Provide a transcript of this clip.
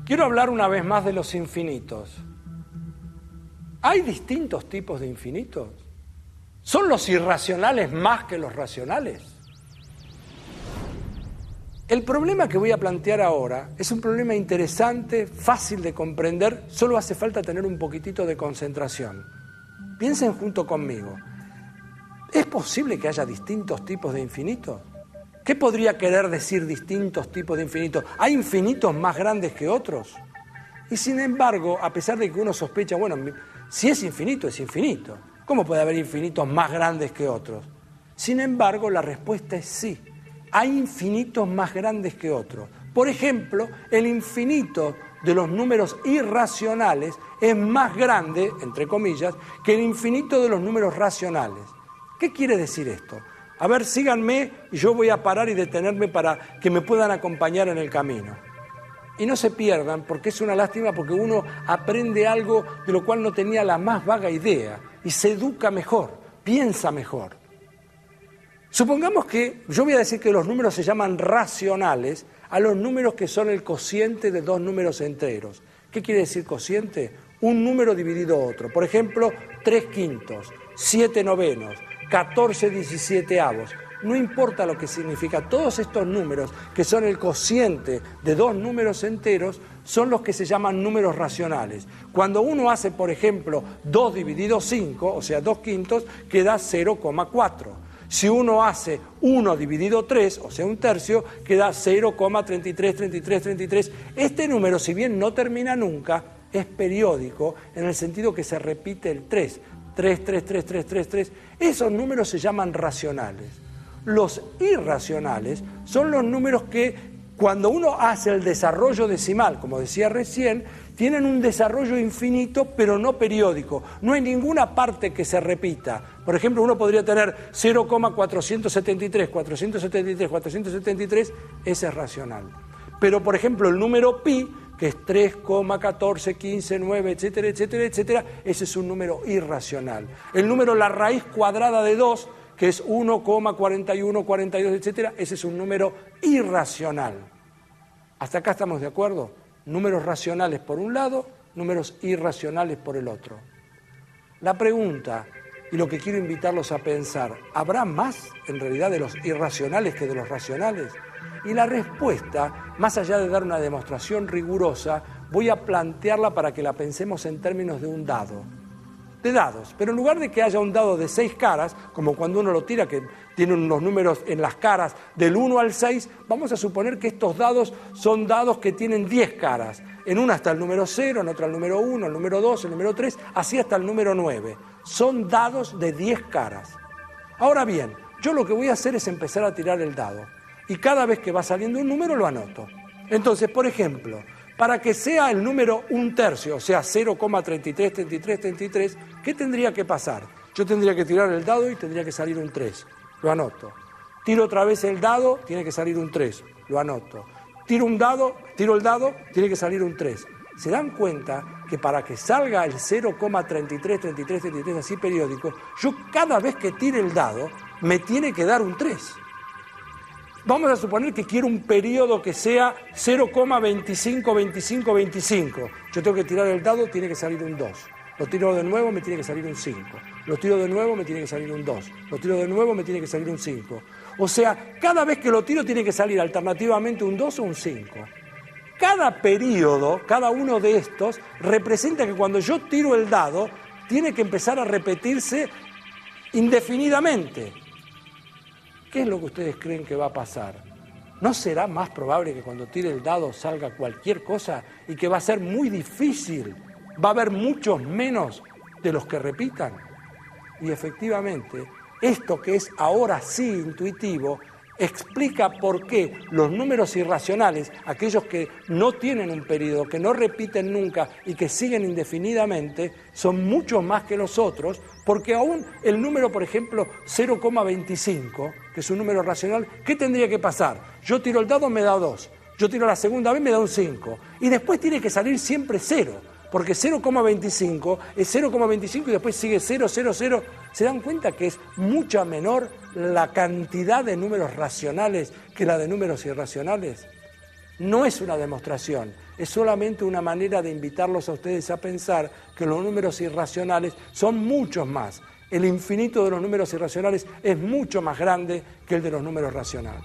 Quiero hablar una vez más de los infinitos. ¿Hay distintos tipos de infinitos? ¿Son los irracionales más que los racionales? El problema que voy a plantear ahora es un problema interesante, fácil de comprender, solo hace falta tener un poquitito de concentración. Piensen junto conmigo. ¿Es posible que haya distintos tipos de infinitos? ¿Qué podría querer decir distintos tipos de infinitos? ¿Hay infinitos más grandes que otros? Y sin embargo, a pesar de que uno sospecha, bueno, si es infinito, es infinito. ¿Cómo puede haber infinitos más grandes que otros? Sin embargo, la respuesta es sí. Hay infinitos más grandes que otros. Por ejemplo, el infinito de los números irracionales es más grande, entre comillas, que el infinito de los números racionales. ¿Qué quiere decir esto? A ver, síganme y yo voy a parar y detenerme para que me puedan acompañar en el camino. Y no se pierdan, porque es una lástima, porque uno aprende algo de lo cual no tenía la más vaga idea y se educa mejor, piensa mejor. Supongamos que, yo voy a decir que los números se llaman racionales a los números que son el cociente de dos números enteros. ¿Qué quiere decir cociente? Un número dividido otro. Por ejemplo, 3/5, 7/9, 14/17. No importa lo que significa, todos estos números que son el cociente de dos números enteros son los que se llaman números racionales. Cuando uno hace, por ejemplo, 2 dividido 5, o sea, 2/5, queda 0,4. Si uno hace 1 dividido 3, o sea, 1/3, queda 0,333333. Este número, si bien no termina nunca, es periódico en el sentido que se repite el 3. 3, 3, 3, 3, 3, 3. Esos números se llaman racionales. Los irracionales son los números que, cuando uno hace el desarrollo decimal, como decía recién, tienen un desarrollo infinito, pero no periódico. No hay ninguna parte que se repita. Por ejemplo, uno podría tener 0,473, 473, 473, ese es racional. Pero, por ejemplo, el número pi, que es 3,14, 15, 9, etcétera, etcétera, etcétera, ese es un número irracional. El número la raíz cuadrada de 2, que es 1,41, 42, etcétera, ese es un número irracional. ¿Hasta acá estamos de acuerdo? Números racionales por un lado, números irracionales por el otro. La pregunta, y lo que quiero invitarlos a pensar, ¿habrá más en realidad de los irracionales que de los racionales? Y la respuesta, más allá de dar una demostración rigurosa, voy a plantearla para que la pensemos en términos de un dado. De dados, pero en lugar de que haya un dado de 6 caras, como cuando uno lo tira, que tiene unos números en las caras del 1 al 6, vamos a suponer que estos dados son dados que tienen 10 caras. En una está el número 0, en otra el número 1, el número 2, el número 3, así hasta el número 9. Son dados de 10 caras. Ahora bien, yo lo que voy a hacer es empezar a tirar el dado. Y cada vez que va saliendo un número lo anoto. Entonces, por ejemplo, para que sea el número 1/3, o sea, 0,333333, ¿qué tendría que pasar? Yo tendría que tirar el dado y tendría que salir un 3. Lo anoto. Tiro otra vez el dado, tiene que salir un 3. Lo anoto. Tiro el dado, tiene que salir un 3. ¿Se dan cuenta que para que salga el 0,333333 así periódico, yo cada vez que tire el dado me tiene que dar un 3? Vamos a suponer que quiero un periodo que sea 0,252525. Yo tengo que tirar el dado, tiene que salir un 2. Lo tiro de nuevo, me tiene que salir un 5. Lo tiro de nuevo, me tiene que salir un 2. Lo tiro de nuevo, me tiene que salir un 5. O sea, cada vez que lo tiro tiene que salir alternativamente un 2 o un 5. Cada periodo, cada uno de estos, representa que cuando yo tiro el dado, tiene que empezar a repetirse indefinidamente. ¿Qué es lo que ustedes creen que va a pasar? ¿No será más probable que cuando tire el dado salga cualquier cosa y que va a ser muy difícil? Va a haber muchos menos de los que repitan. Y efectivamente, esto que es ahora sí intuitivo, explica por qué los números irracionales, aquellos que no tienen un periodo, que no repiten nunca y que siguen indefinidamente, son mucho más que los otros, porque aún el número, por ejemplo, 0,25, que es un número racional, ¿qué tendría que pasar? Yo tiro el dado, me da 2. Yo tiro la segunda vez, me da un 5. Y después tiene que salir siempre 0. Porque 0,25 es 0,25 y después sigue 0, 0, 0. ¿Se dan cuenta que es mucha menor la cantidad de números racionales que la de números irracionales? No es una demostración, es solamente una manera de invitarlos a ustedes a pensar que los números irracionales son muchos más. El infinito de los números irracionales es mucho más grande que el de los números racionales.